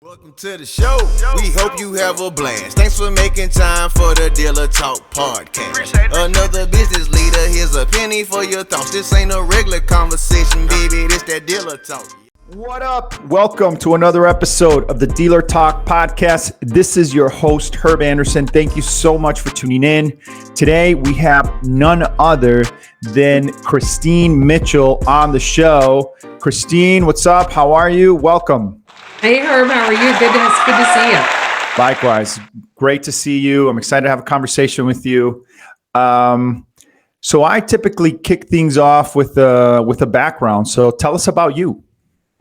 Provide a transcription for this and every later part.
Welcome to the show. We hope you have a blast. Thanks for making time for the Dealer Talk podcast. Another business leader, here's a penny for your thoughts. This ain't a regular conversation, baby. This that Dealer Talk. What up? Welcome to another episode of the Dealer Talk podcast. This is your host, Herb Anderson. Thank you so much for tuning in. Today, we have none other than Christine Mitchell on the show. Christine, what's up? How are you? Welcome. Hey, Herb. How are you? Good to see you. Likewise. Great to see you. I'm excited to have a conversation with you. So I typically kick things off with a background. So tell us about you.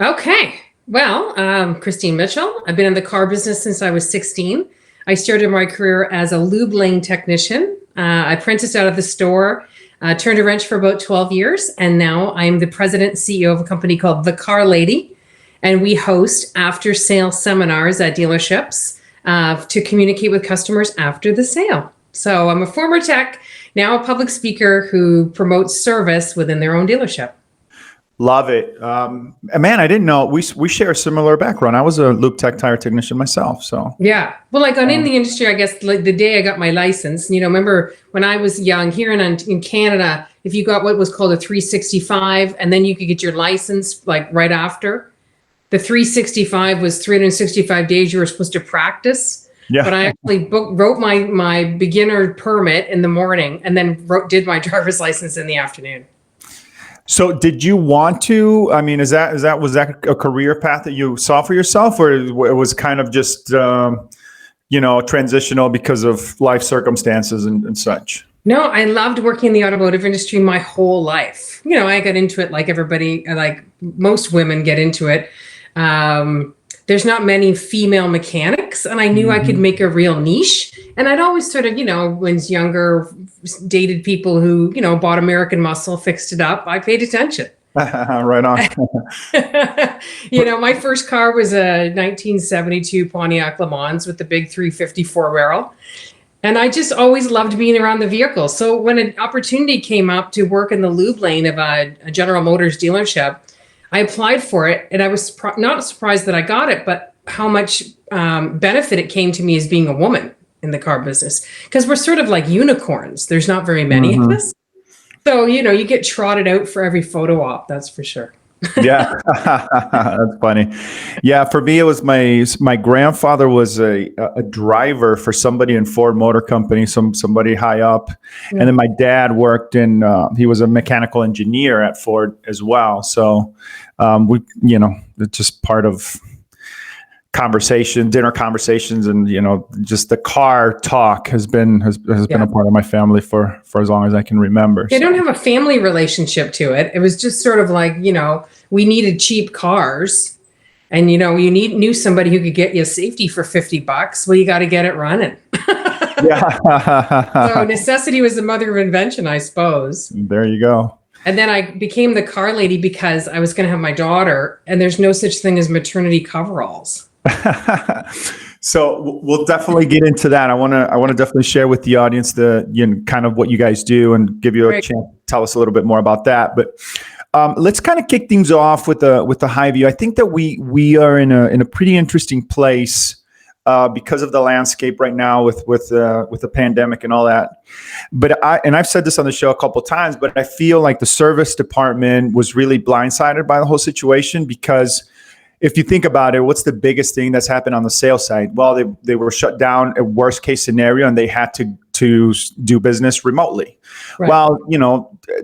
Okay. Well, Christine Mitchell. I've been in the car business since I was 16. I started my career as a lube lane technician. I apprenticed out of the store, turned a wrench for about 12 years, and now I'm the president and CEO of a company called The Car Lady, and we host after-sale seminars at dealerships to communicate with customers after the sale. So I'm a former tech, now a public speaker who promotes service within their own dealership. Love it. Man, I didn't know we share a similar background. I was a lube tech tire technician myself. So yeah, well, I got in the industry, I guess, like the day I got my license. You know, remember when I was young here in Canada, if you got what was called a 365, and then you could get your license like right after. The 365 was 365 days you were supposed to practice. Yeah. But I actually wrote my beginner permit in the morning, and then did my driver's license in the afternoon. So did you want to, I mean, was that a career path that you saw for yourself, or it was kind of just, transitional because of life circumstances and such? No, I loved working in the automotive industry my whole life. You know, I got into it like everybody, like most women get into it. There's not many female mechanics, and I knew I could make a real niche. And I'd always sort of, when I was younger, dated people who, bought American Muscle, fixed it up. I paid attention. Right on. My first car was a 1972 Pontiac Le Mans with the big 354 barrel. And I just always loved being around the vehicle. So when an opportunity came up to work in the lube lane of a General Motors dealership, I applied for it, and I was not surprised that I got it, but how much benefit it came to me as being a woman in the car business, because we're sort of like unicorns. There's not very many of us. So, you get trotted out for every photo op, that's for sure. Yeah, that's funny. Yeah, for me, it was my grandfather was a driver for somebody in Ford Motor Company, somebody high up. Yeah. And then my dad worked he was a mechanical engineer at Ford as well. So it's just part of dinner conversations, and just the car talk has been a part of my family for as long as I can remember. They don't have a family relationship to it. It was just sort of like, we needed cheap cars, and you knew somebody who could get you safety for $50. Well, you got to get it running. Yeah. So necessity was the mother of invention, I suppose. There you go. And then I became the car lady because I was going to have my daughter, and there's no such thing as maternity coveralls. So we'll definitely get into that. I want to definitely share with the audience kind of what you guys do, and give you a chance to tell us a little bit more about that. But let's kind of kick things off with the high view. I think that we are in a pretty interesting place because of the landscape right now with the pandemic and all that. But I've said this on the show a couple of times, but I feel like the service department was really blindsided by the whole situation, because if you think about it, what's the biggest thing that's happened on the sales side? Well, they were shut down at worst case scenario, and they had to do business remotely. Right. Well,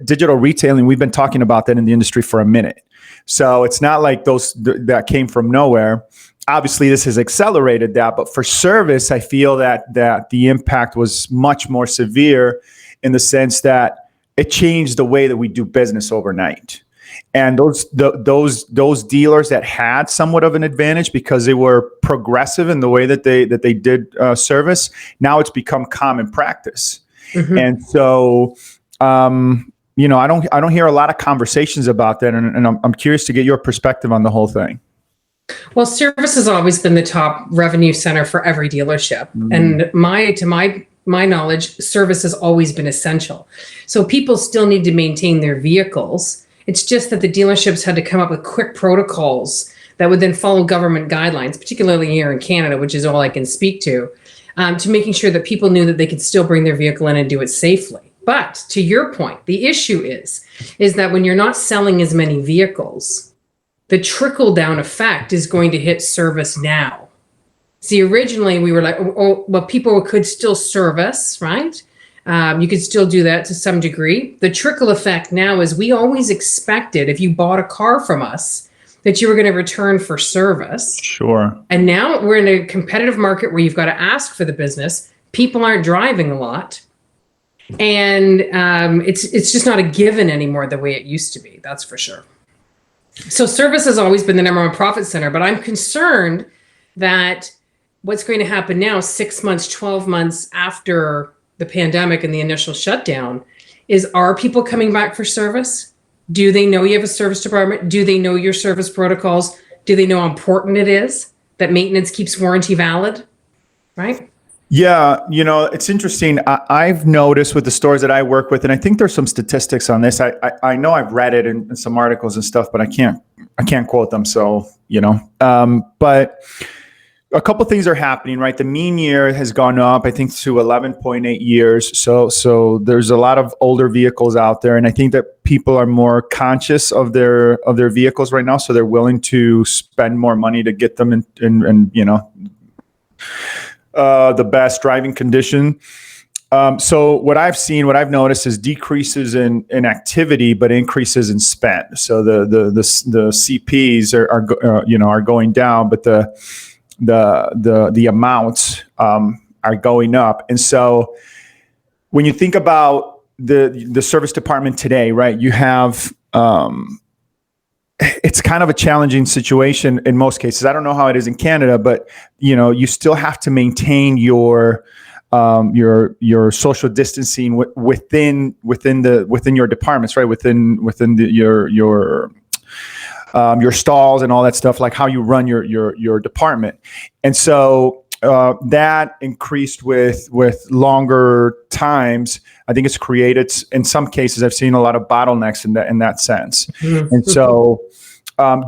digital retailing, we've been talking about that in the industry for a minute. So it's not like that came from nowhere. Obviously, this has accelerated that, but for service, I feel that the impact was much more severe, in the sense that it changed the way that we do business overnight. And those dealers that had somewhat of an advantage because they were progressive in the way that they did service, now it's become common practice. Mm-hmm. And so, I don't hear a lot of conversations about that, and I'm curious to get your perspective on the whole thing. Well, service has always been the top revenue center for every dealership, and to my knowledge, service has always been essential. So people still need to maintain their vehicles. It's just that the dealerships had to come up with quick protocols that would then follow government guidelines, particularly here in Canada, which is all I can speak to making sure that people knew that they could still bring their vehicle in and do it safely. But to your point, the issue is that when you're not selling as many vehicles, the trickle down effect is going to hit service now. See, originally we were like, oh, well, people could still service, right? You could still do that to some degree. The trickle effect now is we always expected if you bought a car from us that you were going to return for service. Sure. And now we're in a competitive market where you've got to ask for the business. People aren't driving a lot. And it's just not a given anymore the way it used to be. That's for sure. So service has always been the number one profit center, but I'm concerned that what's going to happen now, 6 months, 12 months after the pandemic and the initial shutdown, is are people coming back for service? Do they know you have a service department? Do they know your service protocols? Do they know how important it is that maintenance keeps warranty valid? Right? Yeah, it's interesting. I've noticed with the stores that I work with, and I think there's some statistics on this. I know I've read it in some articles and stuff, but I can't quote them. So, but a couple things are happening, right? The mean year has gone up, I think, to 11.8 years. So there's a lot of older vehicles out there, and I think that people are more conscious of their vehicles right now. So they're willing to spend more money to get them in the best driving condition. So what I've noticed is decreases in activity, but increases in spend. So the CPs are going down, but the amounts are going up. And so when you think about the service department today, right, you have it's kind of a challenging situation in most cases. I don't know how it is in Canada, but you still have to maintain your social distancing within your departments, right? Within your stalls and all that stuff, like how you run your department. And so that increased with longer times. I think it's created, in some cases, I've seen a lot of bottlenecks in that sense. Mm-hmm. And so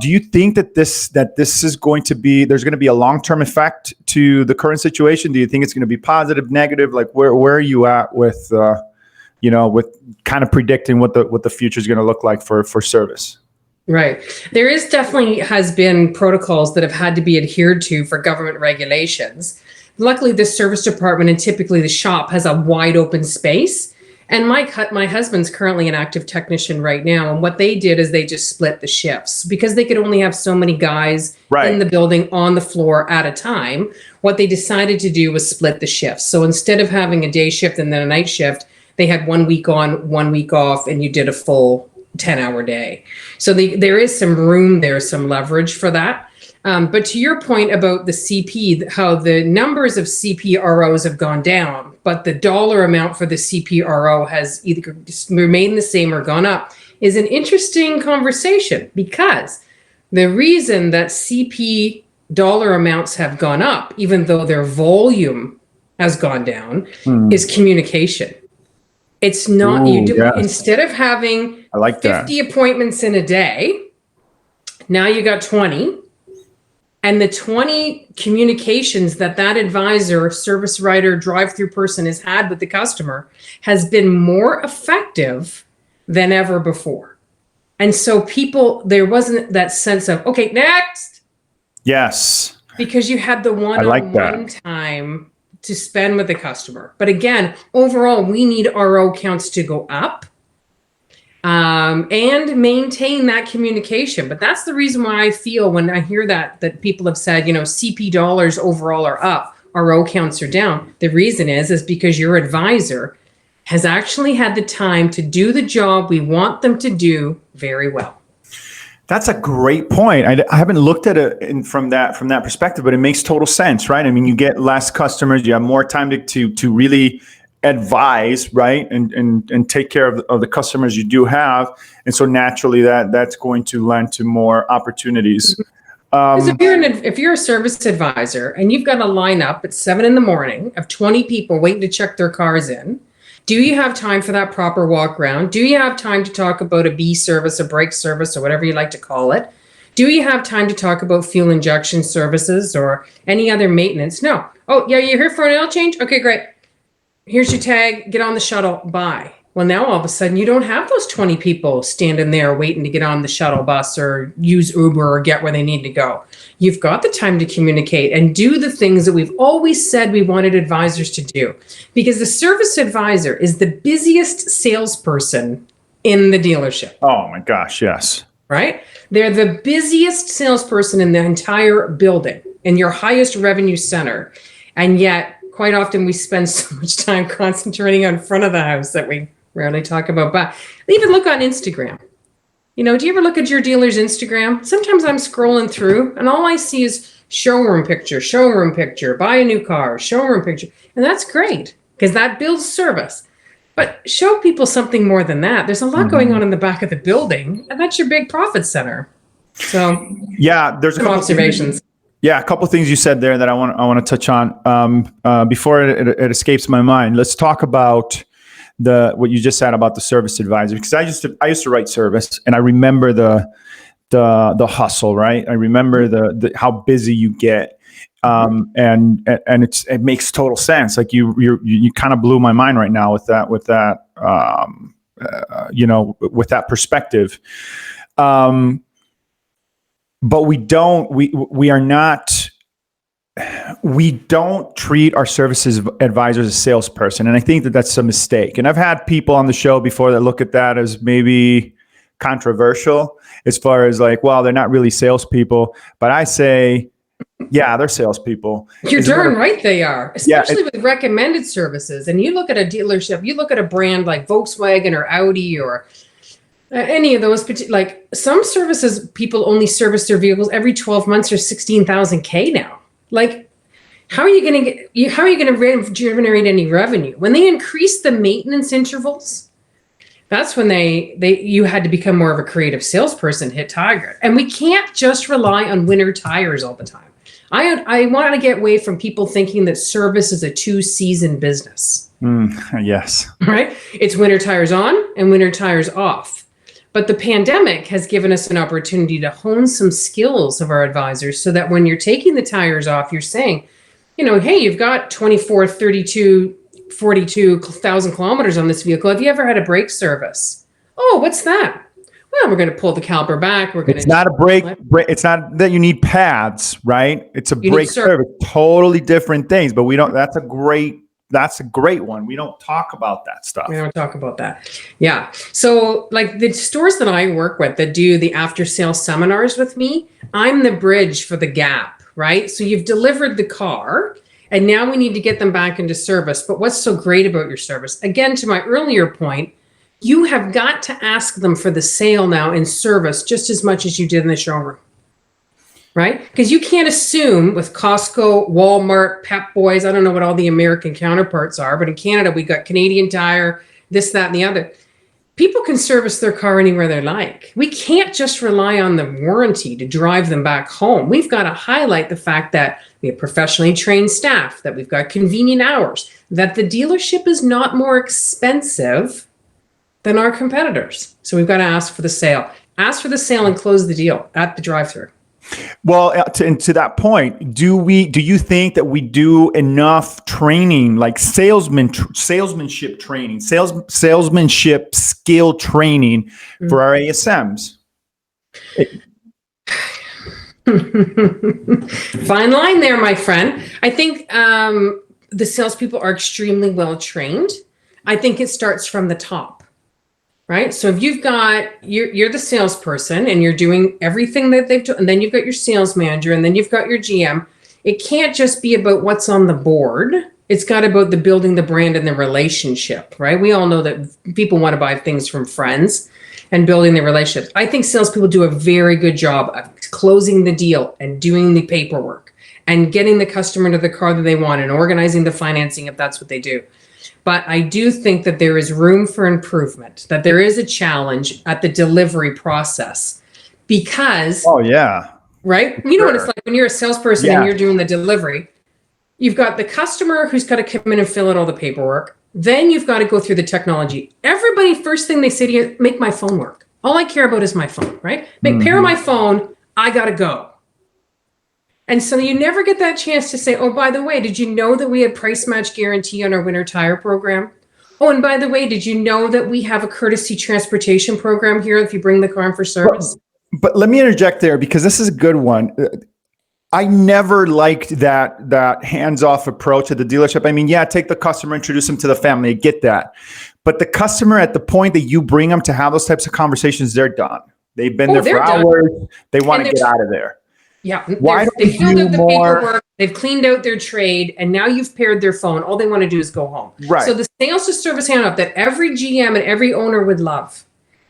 do you think that this is going to be, there's going to be a long-term effect to the current situation? Do you think it's going to be positive, negative? Like where are you at with kind of predicting what the future is going to look like for service? Right. There is definitely has been protocols that have had to be adhered to for government regulations. Luckily, the service department and typically the shop has a wide open space. And my husband's currently an active technician right now. And what they did is they just split the shifts because they could only have so many guys in the building on the floor at a time. What they decided to do was split the shifts. So instead of having a day shift and then a night shift, they had 1 week on, 1 week off, and you did a full 10-hour day. So there is some room there, some leverage for that. But to your point about the CP, how the numbers of CPROs have gone down, but the dollar amount for the CPRO has either remained the same or gone up, is an interesting conversation, because the reason that CP dollar amounts have gone up, even though their volume has gone down, is communication. It's not, instead of having 50 appointments in a day, now you got 20. And the 20 communications that advisor, service writer, drive-through person has had with the customer has been more effective than ever before. And so there wasn't that sense of, okay, next. Yes. Because you had the one-on-one time to spend with the customer. But again, overall, we need RO counts to go up. And maintain that communication. But that's the reason why I feel when I hear that people have said, CP dollars overall are up, RO counts are down. The reason is because your advisor has actually had the time to do the job we want them to do very well. That's a great point. I haven't looked at it from that perspective, but it makes total sense, right? I mean, you get less customers, you have more time to really advise, right, and take care of the customers you do have, and so naturally that's going to lend to more opportunities. Because if you're a service advisor and you've got a lineup at 7 a.m. of 20 people waiting to check their cars in, do you have time for that proper walk around? Do you have time to talk about a B service, a brake service, or whatever you like to call it? Do you have time to talk about fuel injection services or any other maintenance? No. Oh, yeah, you're here for an oil change? Okay, great. Here's your tag. Get on the shuttle. Bye. Well, now all of a sudden you don't have those 20 people standing there waiting to get on the shuttle bus or use Uber or get where they need to go. You've got the time to communicate and do the things that we've always said we wanted advisors to do. Because the service advisor is the busiest salesperson in the dealership. Oh my gosh, yes. Right? They're the busiest salesperson in the entire building, in your highest revenue center. And yet, quite often we spend so much time concentrating on front of the house that we rarely talk about. But even look on Instagram. You know, do you ever look at your dealer's Instagram? Sometimes I'm scrolling through and all I see is showroom picture, buy a new car, showroom picture. And that's great because that builds service. But show people something more than that. There's a lot going on in the back of the building, and that's your big profit center. So, yeah, there's some observations. Yeah, a couple of things you said there that I want to touch on before it escapes my mind. Let's talk about what you just said about the service advisor, because I used to write service, and I remember the hustle, right? I remember the how busy you get, and it makes total sense. Like you kind of blew my mind right now with that with that perspective. But we don't treat our services advisors as salesperson. And I think that that's a mistake. And I've had people on the show before that look at that as maybe controversial as far as like, well, they're not really salespeople. But I say, yeah, they're salespeople. You're darn right they are, especially with recommended services. And you look at a dealership, you look at a brand like Volkswagen or Audi or any of those, like some services, people only service their vehicles every 12 months or 16,000 K now. Like, how are you going to generate any revenue? When they increase the maintenance intervals, that's when you had to become more of a creative salesperson, hit target. And we can't just rely on winter tires all the time. I want to get away from people thinking that service is a 2-season business. Yes. Right? It's winter tires on and winter tires off. But the pandemic has given us an opportunity to hone some skills of our advisors so that when you're taking the tires off, you're saying, you know, hey, you've got 24, 32, 42,000 kilometers on this vehicle. Have you ever had a brake service? Oh, what's that? Well, we're going to pull the caliper back. It's not a brake. It's not that you need pads, right? It's a brake service. Totally different things, but we don't. That's a great one. We don't talk about that stuff. We don't talk about that. Yeah. So like the stores that I work with that do the after sales seminars with me, I'm the bridge for the gap, right? So you've delivered the car and now we need to get them back into service. But what's so great about your service? Again, to my earlier point, you have got to ask them for the sale now in service just as much as you did in the showroom. Right? Because you can't assume with Costco, Walmart, Pep Boys, I don't know what all the American counterparts are, but in Canada, we got Canadian Tire, this, that, and the other. People can service their car anywhere they like. We can't just rely on the warranty to drive them back home. We've got to highlight the fact that we have professionally trained staff, that we've got convenient hours, that the dealership is not more expensive than our competitors. So we've got to ask for the sale. Ask for the sale and close the deal at the drive-thru. Well, to that point, do you think that we do enough training, like salesmanship training, salesmanship skill training for our ASMs? Fine line there, my friend. I think the salespeople are extremely well trained. I think it starts from the top. Right. So if you've got, you're the salesperson and you're doing everything that they've done, and then you've got your sales manager and then you've got your GM. It can't just be about what's on the board. It's got about the building the brand and the relationship. Right. We all know that people want to buy things from friends and building the relationships. I think salespeople do a very good job of closing the deal and doing the paperwork and getting the customer to the car that they want and organizing the financing if that's what they do. But I do think that there is room for improvement, that there is a challenge at the delivery process because... Oh, yeah. Right? You know what it's like when you're a salesperson and you're doing the delivery. You've got the customer who's got to come in and fill out all the paperwork. Then you've got to go through the technology. Everybody, first thing they say to you, make my phone work. All I care about is my phone, right? Pair my phone I got to go. And so you never get that chance to say, oh, by the way, did you know that we had price match guarantee on our winter tire program? Oh, and by the way, did you know that we have a courtesy transportation program here if you bring the car in for service? But let me interject there, because this is a good one. I never liked that hands-off approach at the dealership. I mean, yeah, take the customer, introduce them to the family. I get that. But the customer, at the point that you bring them to have those types of conversations, they're done. They've been there for hours. They want to get out of there. Yeah. Why they filled out the more paperwork. They've cleaned out their trade, and now you've paired their phone. All they want to do is go home. Right. So the sales to service handoff that every GM and every owner would love.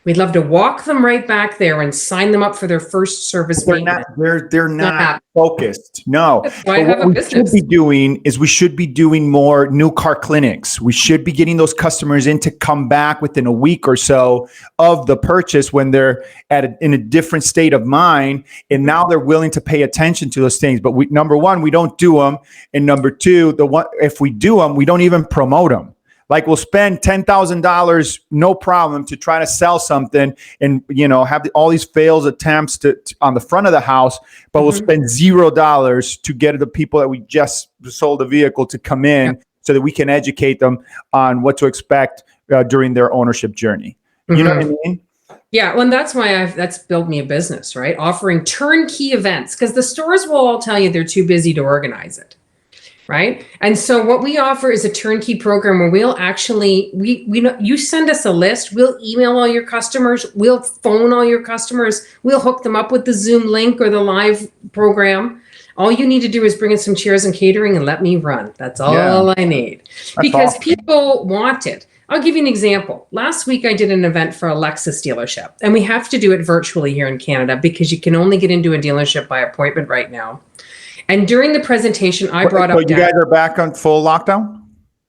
We'd love to walk them right back there and sign them up for their first service maintenance. They're not focused. No. That's why I have a business. What we should be doing is we should be doing more new car clinics. We should be getting those customers in to come back within a week or so of the purchase when they're in a different state of mind, and now they're willing to pay attention to those things. But number one, we don't do them, and number two, if we do them, we don't even promote them. Like, we'll spend $10,000, no problem, to try to sell something, and have all these failed attempts on the front of the house, but we'll spend $0 to get the people that we just sold the vehicle to come in, so that we can educate them on what to expect during their ownership journey. You know what I mean? Yeah, well, and that's why that's built me a business, right? Offering turnkey events, because the stores will all tell you they're too busy to organize it. Right. And so what we offer is a turnkey program where we'll actually, you send us a list, we'll email all your customers, we'll phone all your customers, we'll hook them up with the Zoom link or the live program. All you need to do is bring in some chairs and catering and let me run. That's all I need. Because people want it. I'll give you an example. Last week, I did an event for a Lexus dealership, and we have to do it virtually here in Canada because you can only get into a dealership by appointment right now. And during the presentation, I brought up... So you guys are back on full lockdown?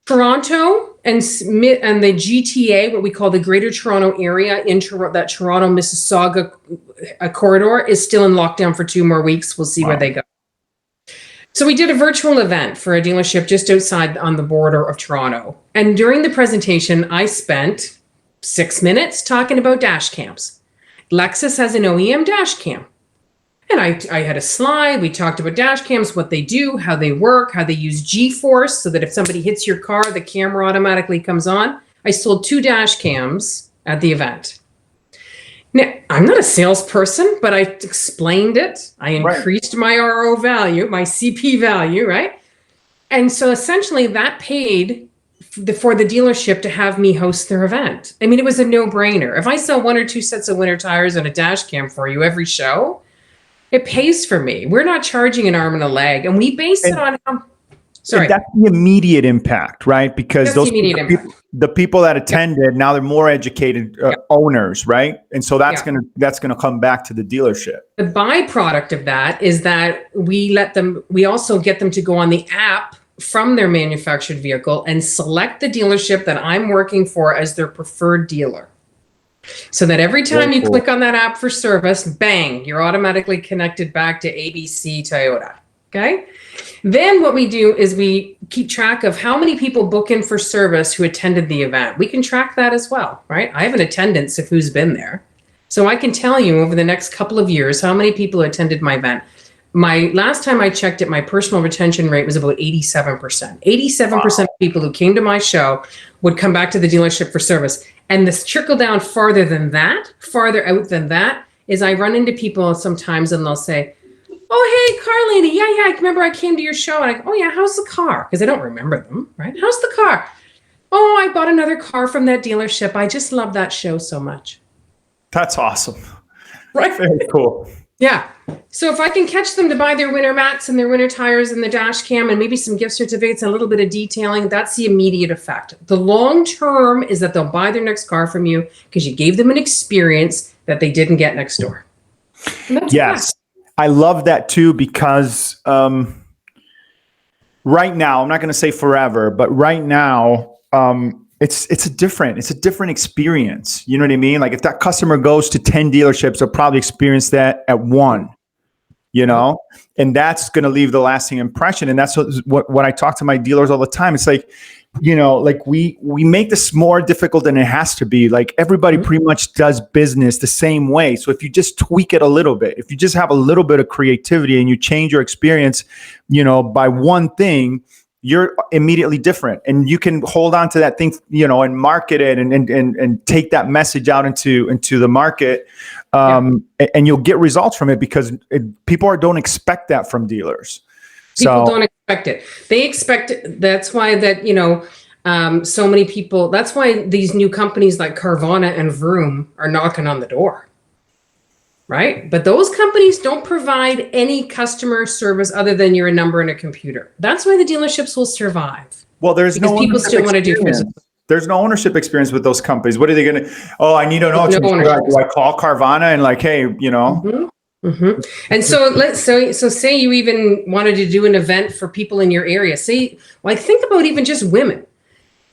Toronto and the GTA, what we call the Greater Toronto Area, in that Toronto-Mississauga corridor, is still in lockdown for 2 more weeks. We'll see where they go. So we did a virtual event for a dealership just outside on the border of Toronto. And during the presentation, I spent 6 minutes talking about dash cams. Lexus has an OEM dash cam. And I had a slide. We talked about dash cams, what they do, how they work, how they use G-force, so that if somebody hits your car, the camera automatically comes on. I sold 2 dash cams at the event. Now, I'm not a salesperson, but I explained it. I increased my RO value, my CP value, right? And so essentially that paid for the dealership to have me host their event. I mean, it was a no-brainer. If I sell 1 or 2 sets of winter tires and a dash cam for you every show, it pays for me. We're not charging an arm and a leg, and we base it on how. Sorry, that's the immediate impact, right? Because the people that attended, now they're more educated owners, right? And so that's gonna come back to the dealership. The byproduct of that is that we also get them to go on the app from their manufactured vehicle and select the dealership that I'm working for as their preferred dealer. So that every time you click on that app for service, bang, you're automatically connected back to ABC Toyota. Okay. Then what we do is we keep track of how many people book in for service who attended the event. We can track that as well, right? I have an attendance of who's been there. So I can tell you over the next couple of years how many people attended my event. My last time I checked it, my personal retention rate was about 87%. 87% of people who came to my show would come back to the dealership for service. And this trickle down farther out than that, is I run into people sometimes and they'll say, oh, hey, car lady. Yeah, I remember I came to your show. And I go, oh, yeah, how's the car? Because I don't remember them, right? How's the car? Oh, I bought another car from that dealership. I just love that show so much. That's awesome. Right? Very cool. Yeah. So if I can catch them to buy their winter mats and their winter tires and the dash cam and maybe some gift certificates and a little bit of detailing, that's the immediate effect. The long term is that they'll buy their next car from you because you gave them an experience that they didn't get next door. Yes. I love that too, because right now, I'm not going to say forever, but right now, it's a different experience. You know what I mean? Like, if that customer goes to 10 dealerships, they'll probably experience that at 1, and that's going to leave the lasting impression. And that's what I talk to my dealers all the time. It's like, you know, like we make this more difficult than it has to be. Like everybody pretty much does business the same way. So if you just tweak it a little bit, if you just have a little bit of creativity and you change your experience, you know, by one thing, you're immediately different, and you can hold on to that thing, you know, and market it and take that message out into the market, and you'll get results from it because people don't expect that from dealers. People don't expect it. They expect it. That's why that, you know, so many people, that's why these new companies like Carvana and Vroom are knocking on the door. Right? But those companies don't provide any customer service other than you're a number in a computer. That's why the dealerships will survive. Well, there's because no people still want to do physical. There's no ownership experience with those companies. What are they going to? Oh, I need to know. Do I call Carvana and like, hey, you know? And so so say you even wanted to do an event for people in your area. Say, like, think about even just women.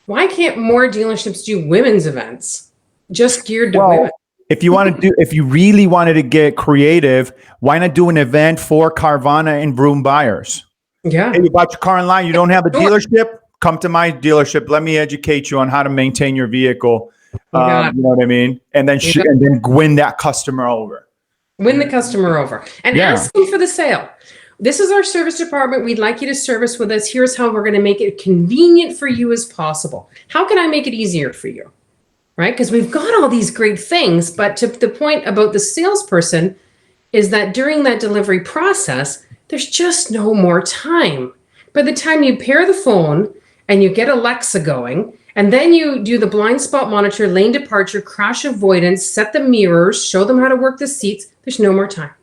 Why can't more dealerships do women's events just geared to women? If you really wanted to get creative, why not do an event for Carvana and Vroom buyers? Yeah. Hey, you bought your car online, you don't have a dealership? Come to my dealership. Let me educate you on how to maintain your vehicle. You know what I mean? And then and then win that customer over. Win the customer over. And ask them for the sale. This is our service department. We'd like you to service with us. Here's how we're going to make it convenient for you as possible. How can I make it easier for you? Right? Because we've got all these great things, but to the point about the salesperson is that during that delivery process, there's just no more time. By the time you pair the phone and you get Alexa going, and then you do the blind spot monitor, lane departure, crash avoidance, set the mirrors, show them how to work the seats, there's no more time.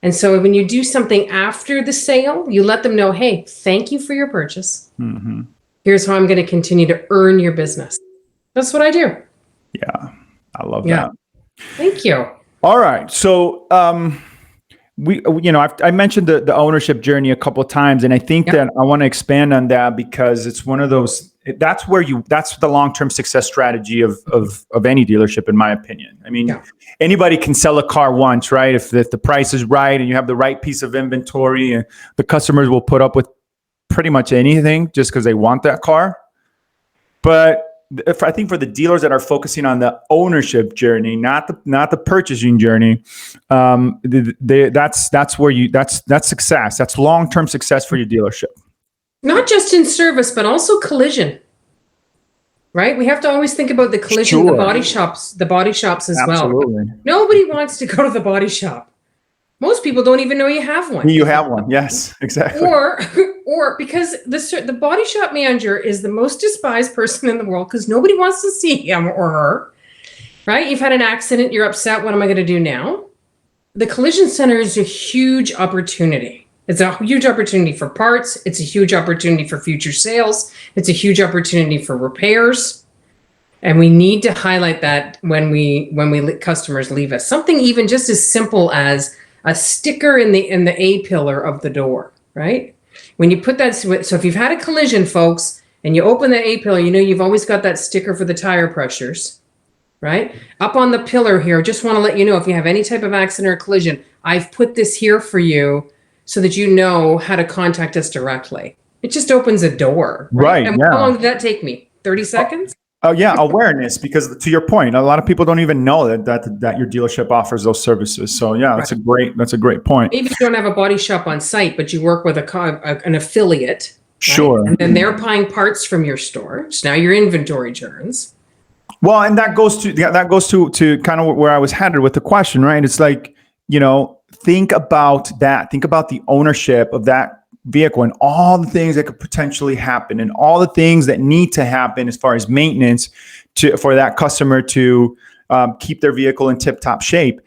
And so when you do something after the sale, you let them know, hey, thank you for your purchase. Here's how I'm going to continue to earn your business. That's what I do. Yeah, I love that. Thank you. All right. So, I mentioned the ownership journey a couple of times, and I think that I want to expand on that because it's one of those, that's the long-term success strategy of any dealership, in my opinion. I mean, anybody can sell a car once, right? If the price is right and you have the right piece of inventory, and the customers will put up with pretty much anything just because they want that car. But I think for the dealers that are focusing on the ownership journey, not the purchasing journey, that's success. That's long-term success for your dealership. Not just in service, but also collision. Right? We have to always think about the collision, the body shops as Absolutely. well. Nobody wants to go to the body shop. Most people don't even know you have one. You have one. Yes, exactly. Or because the body shop manager is the most despised person in the world because nobody wants to see him or her, right? You've had an accident. You're upset. What am I going to do now? The collision center is a huge opportunity. It's a huge opportunity for parts. It's a huge opportunity for future sales. It's a huge opportunity for repairs. And we need to highlight that when customers leave us. Something even just as simple as a sticker in the A pillar of the door, right? When you put that, so if you've had a collision, folks, and you open the A pillar, you know you've always got that sticker for the tire pressures, right? Up on the pillar here, just want to let you know if you have any type of accident or collision, I've put this here for you so that you know how to contact us directly. It just opens a door. Right. And how long did that take me? 30 seconds? Oh yeah, awareness, because to your point, a lot of people don't even know that your dealership offers those services. So yeah, that's a great point. Maybe you don't have a body shop on site, but you work with an affiliate. Sure. Right? And then they're buying parts from your store. So now your inventory turns. Well, and that goes to kind of where I was headed with the question, right? It's like, think about that. Think about the ownership of that vehicle and all the things that could potentially happen and all the things that need to happen as far as maintenance for that customer to keep their vehicle in tip-top shape.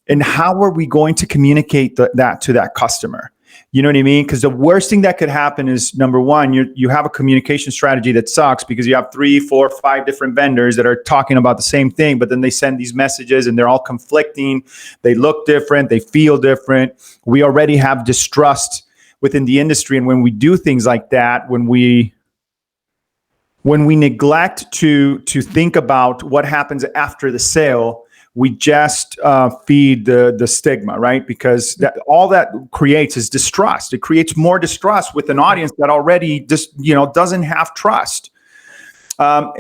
And how are we going to communicate that to that customer? You know what I mean? Because the worst thing that could happen is, number one, you have a communication strategy that sucks because you have 3, 4, 5 different vendors that are talking about the same thing, but then they send these messages and they're all conflicting. They look different. They feel different. We already have distrust within the industry. And when we do things like that, when we neglect to think about what happens after the sale, we just feed the stigma, right? Because all that creates is distrust. It creates more distrust with an audience that already just doesn't have trust.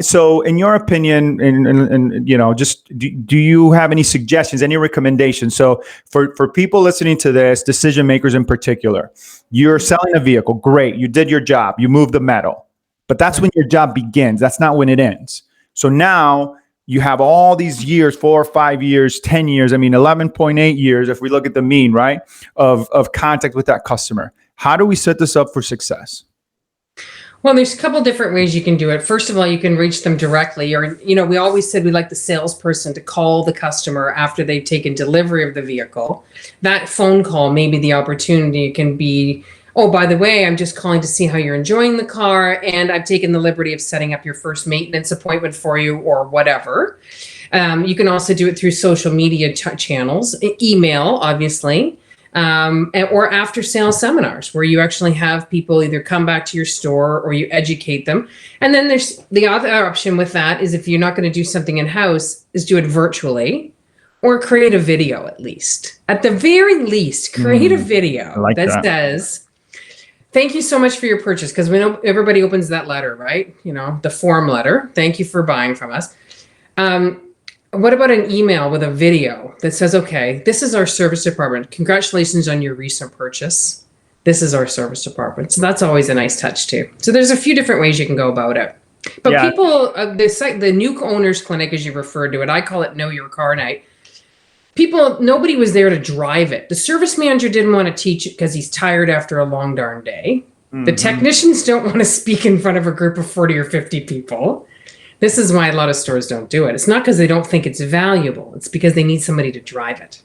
So in your opinion, and just do you have any suggestions, any recommendations? So for people listening to this, decision makers in particular, you're selling a vehicle, great, you did your job, you moved the metal, but that's when your job begins. That's not when it ends. So now you have all these years, 4 or 5 years, 10 years, 11.8 years, if we look at the mean, right, of contact with that customer. How do we set this up for success? Well, there's a couple different ways you can do it. First of all, you can reach them directly, or, we always said we like the salesperson to call the customer after they've taken delivery of the vehicle. That phone call, maybe the opportunity can be, oh, by the way, I'm just calling to see how you're enjoying the car, and I've taken the liberty of setting up your first maintenance appointment for you, or whatever. You can also do it through social media channels, email, obviously. Or after sales seminars where you actually have people either come back to your store or you educate them. And then there's the other option with that is if you're not going to do something in-house is do it virtually or create a video at least. At the very least, create a video that says, thank you so much for your purchase. Because we know everybody opens that letter, right? The form letter. Thank you for buying from us. What about an email with a video that says, okay, this is our service department. Congratulations on your recent purchase. This is our service department. So that's always a nice touch too. So there's a few different ways you can go about it. But people, the new owners clinic, as you referred to it, I call it Know Your Car Night. Nobody was there to drive it. The service manager didn't want to teach it because he's tired after a long darn day. Mm-hmm. The technicians don't want to speak in front of a group of 40 or 50 people. This is why a lot of stores don't do it. It's not because they don't think it's valuable. It's because they need somebody to drive it.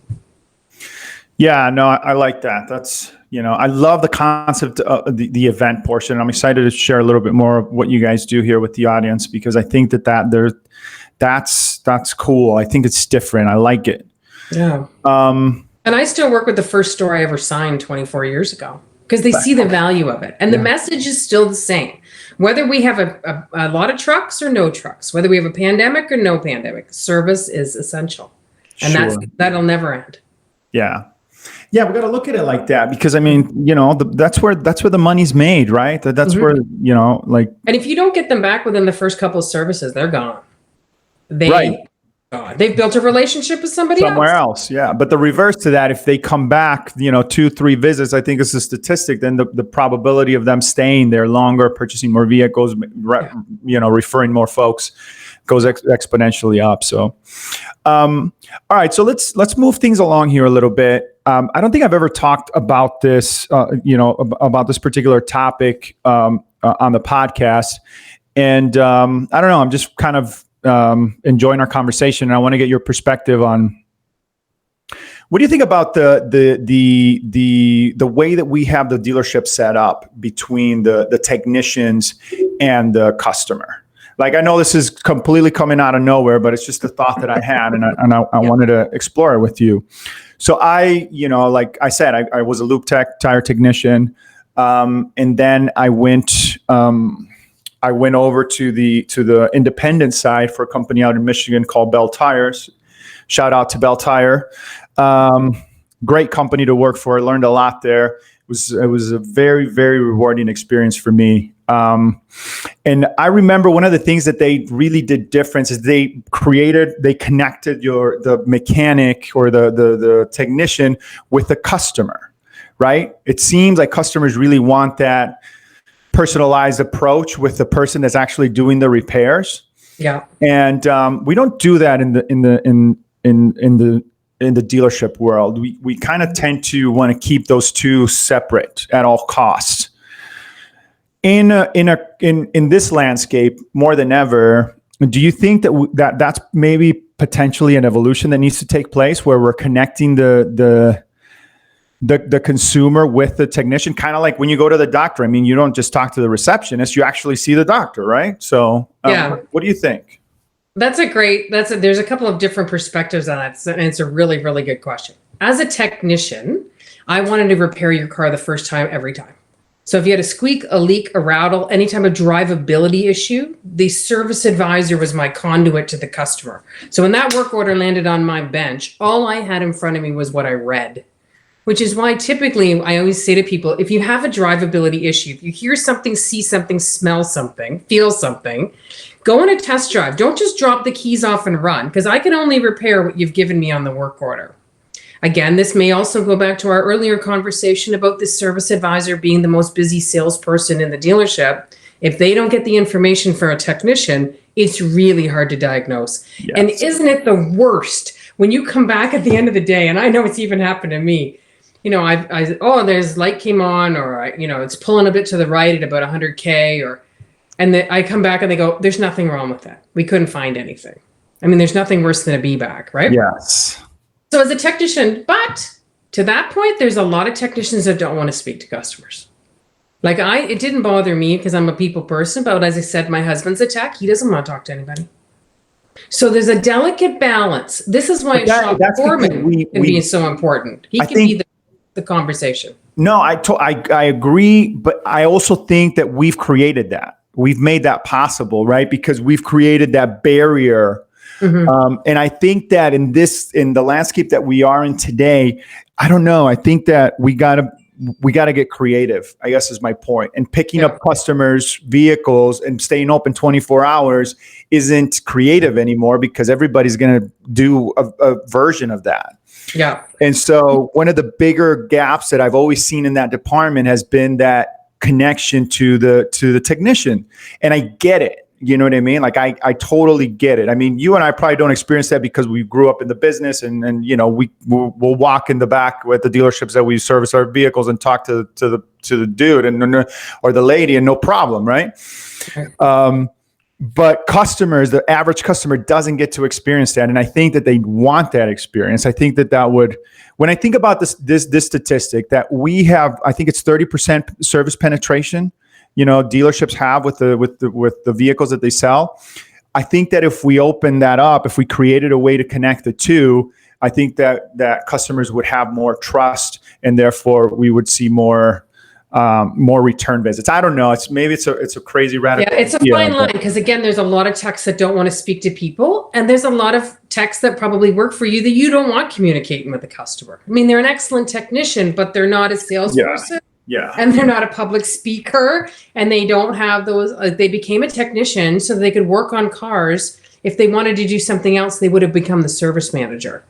Yeah, no, I like that. That's, I love the concept of the event portion. I'm excited to share a little bit more of what you guys do here with the audience, because I think that's cool. I think it's different. I like it. Yeah. And I still work with the first store I ever signed 24 years ago because they see the value of it. And the message is still the same. Whether we have a lot of trucks or no trucks, whether we have a pandemic or no pandemic, service is essential. And that'll never end. Yeah. Yeah, we got to look at it like that because that's where the money's made, right? That's where, And if you don't get them back within the first couple of services, they're gone. They've built a relationship with somewhere else. Yeah. But the reverse to that, if they come back, 2-3 visits, I think it's a statistic, then the probability of them staying there longer, purchasing more vehicles, referring more folks goes exponentially up. So, all right. So let's move things along here a little bit. I don't think I've ever talked about this, about this particular topic on the podcast. And I don't know, I'm just kind of enjoying our conversation, and I want to get your perspective on what do you think about the way that we have the dealership set up between the technicians and the customer. Like, I know this is completely coming out of nowhere, but it's just a thought that I had, and I wanted to explore it with you. So like I said, I was a Loop Tech tire technician, and then I went over to the independent side for a company out in Michigan called Bell Tires. Shout out to Bell Tire. Great company to work for. I learned a lot there. It was a very, very rewarding experience for me. And I remember one of the things that they really did different is they connected the mechanic or the technician with the customer, right? It seems like customers really want that personalized approach with the person that's actually doing the repairs. Yeah. And we don't do that in the dealership world. We kind of tend to want to keep those two separate at all costs. In this landscape, more than ever, do you think that's maybe potentially an evolution that needs to take place where we're connecting the consumer with the technician, kind of like when you go to the doctor? I mean, you don't just talk to the receptionist, you actually see the doctor, right? So what do you think? There's a couple of different perspectives on that. And it's a really, really good question. As a technician, I wanted to repair your car the first time, every time. So if you had a squeak, a leak, a rattle, any type of drivability issue, the service advisor was my conduit to the customer. So when that work order landed on my bench, all I had in front of me was what I read. Which is why typically I always say to people, if you have a drivability issue, if you hear something, see something, smell something, feel something, Go on a test drive. Don't just drop the keys off and run, because I can only repair what you've given me on the work order. Again, this may also go back to our earlier conversation about the service advisor being the most busy salesperson in the dealership. If they don't get the information from a technician, it's really hard to diagnose. Yes. And isn't it the worst when you come back at the end of the day, and I know it's even happened to me, you know, there's light came on, or, it's pulling a bit to the right at about 100K, and I come back and they go, there's nothing wrong with that. We couldn't find anything. I mean, there's nothing worse than a B-back, right? Yes. So as a technician, but to that point, there's a lot of technicians that don't want to speak to customers. Like it didn't bother me because I'm a people person, but as I said, my husband's a tech. He doesn't want to talk to anybody. So there's a delicate balance. This is why a shop foreman can be so important. He can be the conversation. No, I agree, but I also think that we've created that. We've made that possible, right? Because we've created that barrier. Mm-hmm. And I think that in the landscape that we are in today, I don't know. I think that we gotta get creative, I guess is my point. And picking up customers' vehicles and staying open 24 hours isn't creative anymore, because everybody's going to do a version of that. Yeah. And so one of the bigger gaps that I've always seen in that department has been that connection to the technician. And I get it. You know what I mean? Like I totally get it. I mean, you and I probably don't experience that because we grew up in the business, and we'll walk in the back with the dealerships that we service our vehicles and talk to the dude or the lady, and no problem, right? But customers, the average customer doesn't get to experience that, and I think that they want that experience. I think that would, when I think about this statistic that we have, I think it's 30% service penetration. Dealerships have with the vehicles that they sell. I think that if we open that up, if we created a way to connect the two, I think that customers would have more trust, and therefore we would see more return visits. I don't know. It's a crazy radical. Yeah, it's a fine line, because again, there's a lot of techs that don't want to speak to people, and there's a lot of techs that probably work for you that you don't want communicating with the customer. I mean, they're an excellent technician, but they're not a salesperson. Yeah. And they're not a public speaker, and they don't have those. They became a technician so they could work on cars. If they wanted to do something else, they would have become the service manager.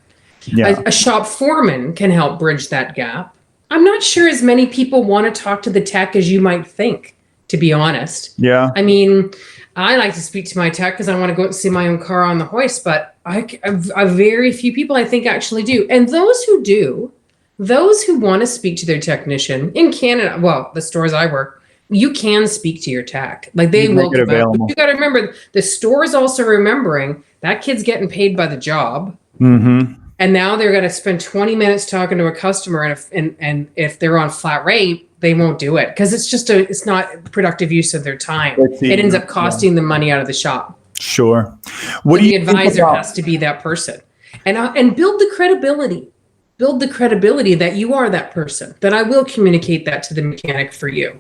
Yeah. A shop foreman can help bridge that gap. I'm not sure as many people want to talk to the tech as you might think, to be honest. Yeah. I mean, I like to speak to my tech because I want to go out and see my own car on the hoist, but I very few people I think actually do. And those who do, those who want to speak to their technician in Canada, well, the stores I work, you can speak to your tech. Like they will give out. But you got to remember, the store is also remembering that kid's getting paid by the job. Mm-hmm. And now they're going to spend 20 minutes talking to a customer. And if they're on flat rate, they won't do it because it's not productive use of their time. It ends up costing them money out of the shop. Sure. The advisor has to be that person and build the credibility. Build the credibility that you are that person, that I will communicate that to the mechanic for you,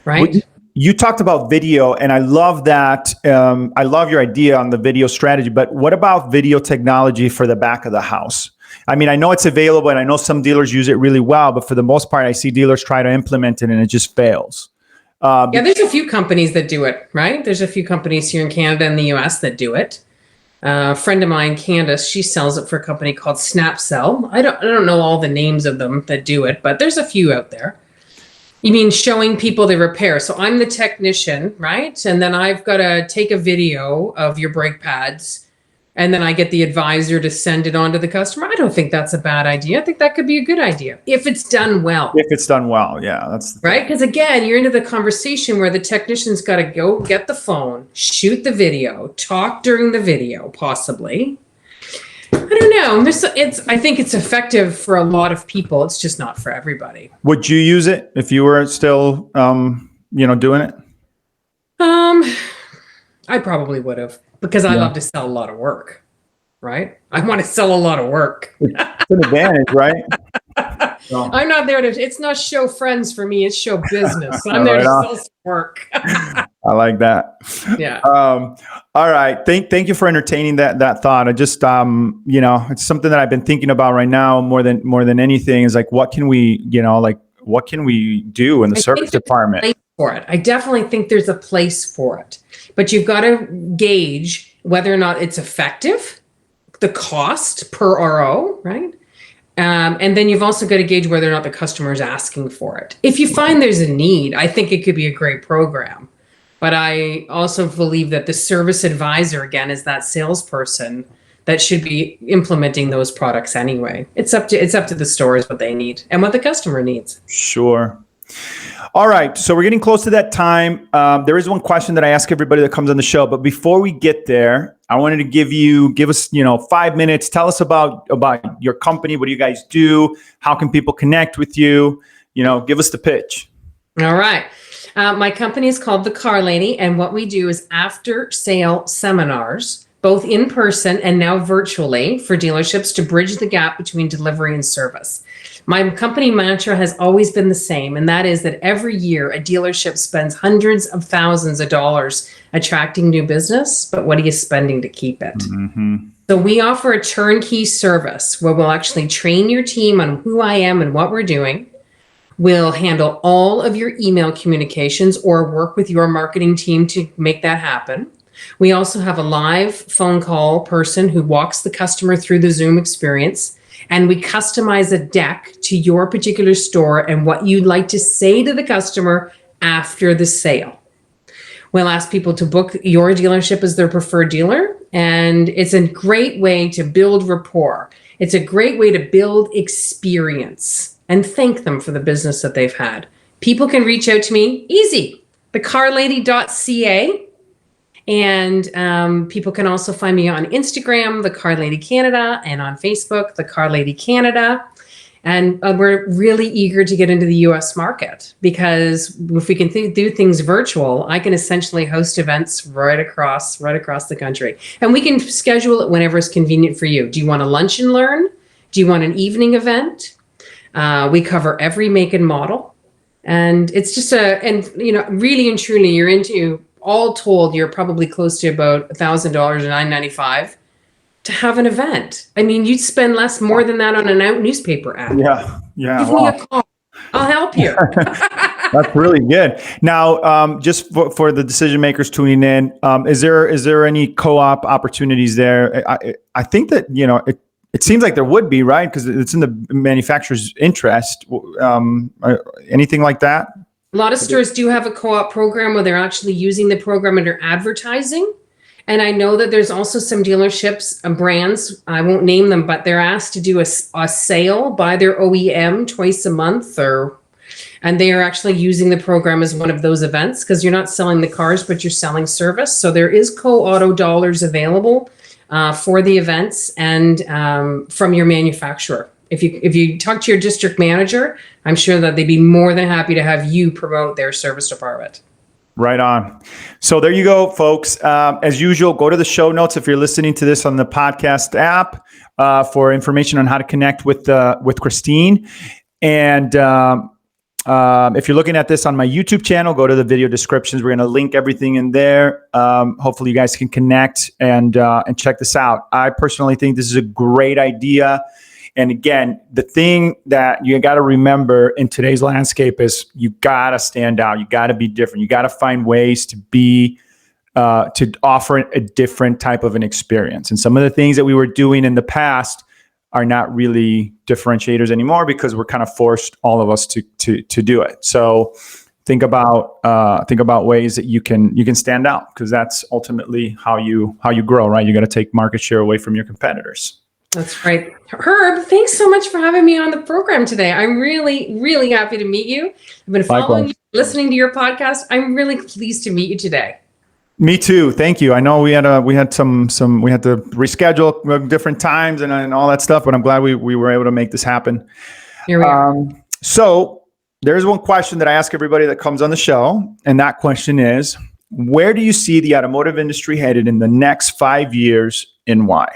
right? You talked about video, and I love that. I love your idea on the video strategy, but what about video technology for the back of the house? I mean, I know it's available, and I know some dealers use it really well, but for the most part, I see dealers try to implement it, and it just fails. There's a few companies that do it, right? There's a few companies here in Canada and the US that do it. A friend of mine, Candace, she sells it for a company called SnapCell. I don't know all the names of them that do it, but there's a few out there. You mean showing people the repair. So I'm the technician, right? And then I've got to take a video of your brake pads, and then I get the advisor to send it on to the customer. I don't think that's a bad idea. I think that could be a good idea if it's done well. If it's done well, yeah. That's right. Because again, you're into the conversation where the technician's got to go get the phone, shoot the video, talk during the video, possibly. I don't know. I think it's effective for a lot of people. It's just not for everybody. Would you use it if you were still, doing it? I probably would have, because I love to sell a lot of work, right? I want to sell a lot of work. It's an advantage, right? So. I'm not there it's not show friends for me. It's show business. I'm there to sell some work. I like that. Yeah. All right. Thank you for entertaining that thought. I just, it's something that I've been thinking about right now more than anything is like, what can we do in the service department? for it. I definitely think there's a place for it, but you've got to gauge whether or not it's effective, the cost per RO, right? And then you've also got to gauge whether or not the customer is asking for it. If you find there's a need, I think it could be a great program. But I also believe that the service advisor, again, is that salesperson that should be implementing those products anyway. It's up to the stores what they need and what the customer needs. Sure. All right. So we're getting close to that time. There is one question that I ask everybody that comes on the show, but before we get there, I wanted to give us, 5 minutes. Tell us about your company. What do you guys do? How can people connect with you? Give us the pitch. All right. My company is called The Car Lady, and what we do is after sale seminars, both in person and now virtually, for dealerships to bridge the gap between delivery and service. My company mantra has always been the same, and that is that every year a dealership spends hundreds of thousands of dollars attracting new business, but what are you spending to keep it? Mm-hmm. So we offer a turnkey service where we'll actually train your team on who I am and what we're doing. We'll handle all of your email communications or work with your marketing team to make that happen. We also have a live phone call person who walks the customer through the Zoom experience, and we customize a deck to your particular store and what you'd like to say to the customer after the sale. We'll ask people to book your dealership as their preferred dealer, and it's a great way to build rapport. It's a great way to build experience and thank them for the business that they've had. People can reach out to me, easy, thecarlady.ca. And people can also find me on Instagram, The Car Lady Canada, and on Facebook, The Car Lady Canada. And we're really eager to get into the US market, because if we can do things virtual, I can essentially host events right across the country. And we can schedule it whenever it's convenient for you. Do you want a lunch and learn? Do you want an evening event? We cover every make and model. And it's just really and truly, you're into, all told, you're probably close to about $1,000 or $995 to have an event. I mean, you'd spend more than that on an out newspaper ad. Yeah. Give me a call. I'll help you. That's really good. Now, just for the decision makers tuning in, is there any co-op opportunities there? I think that, it seems like there would be, right? Because it's in the manufacturer's interest. Anything like that? A lot of stores do have a co-op program where they're actually using the program under advertising. And I know that there's also some dealerships, brands, I won't name them, but they're asked to do a sale by their OEM twice a month, and they are actually using the program as one of those events, because you're not selling the cars, but you're selling service. So there is co-auto dollars available for the events and from your manufacturer. If you talk to your district manager, I'm sure that they'd be more than happy to have you promote their service department. Right on. So there you go, folks. As usual, go to the show notes if you're listening to this on the podcast app for information on how to connect with Christine. And if you're looking at this on my YouTube channel, go to the video descriptions. We're going to link everything in there. Hopefully you guys can connect and check this out. I personally think this is a great idea. And again, the thing that you got to remember in today's landscape is you got to stand out. You got to be different. You got to find ways to offer a different type of an experience. And some of the things that we were doing in the past are not really differentiators anymore, because we're kind of forced, all of us, to do it. So think about ways that you can stand out, because that's ultimately how you grow, right? You got to take market share away from your competitors. That's right. Herb, thanks so much for having me on the program today. I'm really, really happy to meet you. I've been following you, listening to your podcast. I'm really pleased to meet you today. Me too. Thank you. I know we had to reschedule different times and all that stuff, but I'm glad we were able to make this happen. Here we are. So there's one question that I ask everybody that comes on the show, and that question is, where do you see the automotive industry headed in the next 5 years, and why?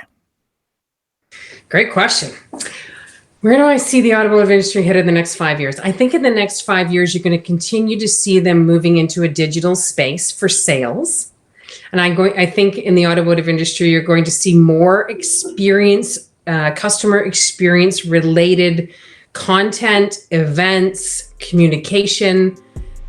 Great question. Where do I see the automotive industry headed in the next 5 years? I think in the next 5 years, you're going to continue to see them moving into a digital space for sales. And I think in the automotive industry, you're going to see more customer experience related content, events, communication,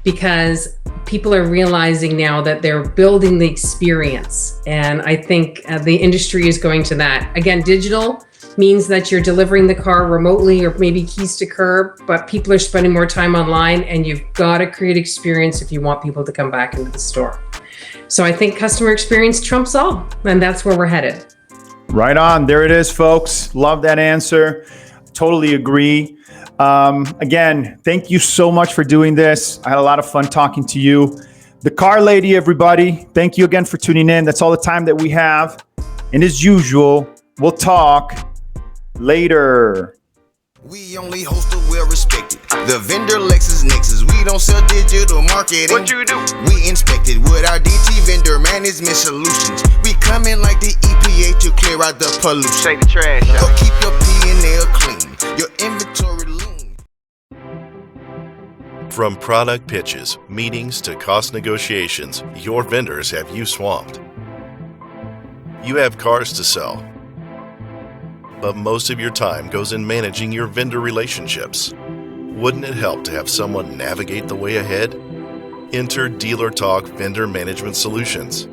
because people are realizing now that they're building the experience. And I think the industry is going to that. Again, digital means that you're delivering the car remotely or maybe keys to curb, but people are spending more time online, and you've got to create experience if you want people to come back into the store. So I think customer experience trumps all, and that's where we're headed. Right on. There it is, folks. Love that answer. Totally agree. Again, thank you so much for doing this. I had a lot of fun talking to you. The Car Lady, everybody. Thank you again for tuning in. That's all the time that we have. And as usual, we'll talk later. We only host a well-respected. The vendor LexisNexis. We don't sell digital marketing. What you do? We inspect it with our DT vendor management solutions. We come in like the EPA to clear out the pollution. Take the trash out. Go keep your P&L clean. Your inventory lean. From product pitches, meetings to cost negotiations, your vendors have you swamped. You have cars to sell, but most of your time goes in managing your vendor relationships. Wouldn't it help to have someone navigate the way ahead? Enter Dealer Talk Vendor Management Solutions,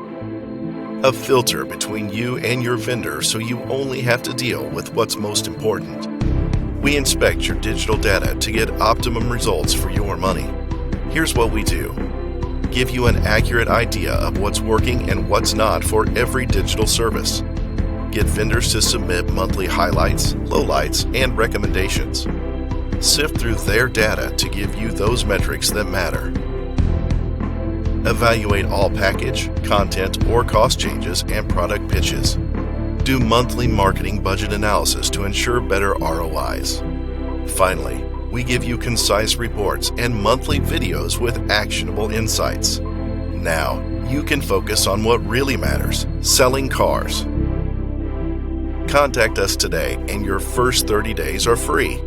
a filter between you and your vendor so you only have to deal with what's most important. We inspect your digital data to get optimum results for your money. Here's what we do. Give you an accurate idea of what's working and what's not for every digital service. Get vendors to submit monthly highlights, lowlights, and recommendations. Sift through their data to give you those metrics that matter. Evaluate all package, content, or cost changes and product pitches. Do monthly marketing budget analysis to ensure better ROIs. Finally, we give you concise reports and monthly videos with actionable insights. Now, you can focus on what really matters: selling cars. Contact us today and your first 30 days are free.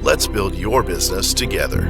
Let's build your business together.